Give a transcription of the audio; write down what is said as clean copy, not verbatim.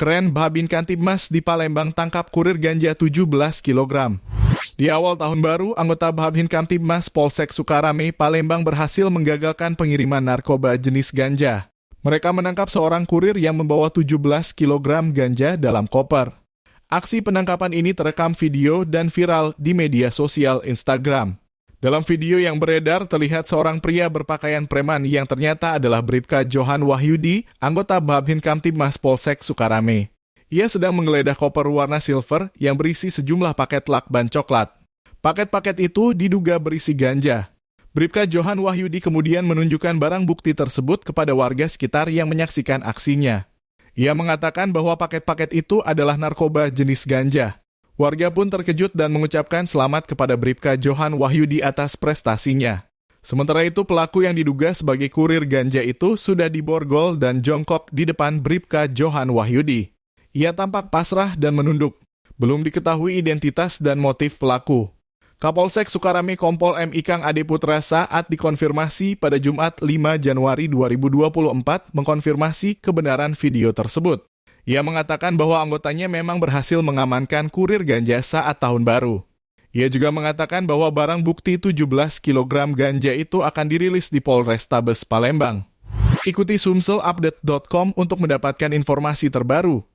Keren, Babin Kantibmas di Palembang tangkap kurir ganja 17 kg. Di awal tahun baru, anggota Babin Kantibmas Polsek Sukarame, Palembang berhasil menggagalkan pengiriman narkoba jenis ganja. Mereka menangkap seorang kurir yang membawa 17 kg ganja dalam koper. Aksi penangkapan ini terekam video dan viral di media sosial Instagram. Dalam video yang beredar, terlihat seorang pria berpakaian preman yang ternyata adalah Bribka Johan Wahyudi, anggota Babin Kamtibmas Polsek Sukarame. Ia sedang menggeledah koper warna silver yang berisi sejumlah paket lakban coklat. Paket-paket itu diduga berisi ganja. Bribka Johan Wahyudi kemudian menunjukkan barang bukti tersebut kepada warga sekitar yang menyaksikan aksinya. Ia mengatakan bahwa paket-paket itu adalah narkoba jenis ganja. Warga pun terkejut dan mengucapkan selamat kepada Bribka Johan Wahyudi atas prestasinya. Sementara itu, pelaku yang diduga sebagai kurir ganja itu sudah diborgol dan jongkok di depan Bribka Johan Wahyudi. Ia tampak pasrah dan menunduk. Belum diketahui identitas dan motif pelaku. Kapolsek Sukarame Kompol M. Ikang Ade Putra saat dikonfirmasi pada Jumat 5 Januari 2024 mengkonfirmasi kebenaran video tersebut. Ia mengatakan bahwa anggotanya memang berhasil mengamankan kurir ganja saat tahun baru. Ia juga mengatakan bahwa barang bukti 17 kg ganja itu akan dirilis di Polrestabes Palembang. Ikuti sumselupdate.com untuk mendapatkan informasi terbaru.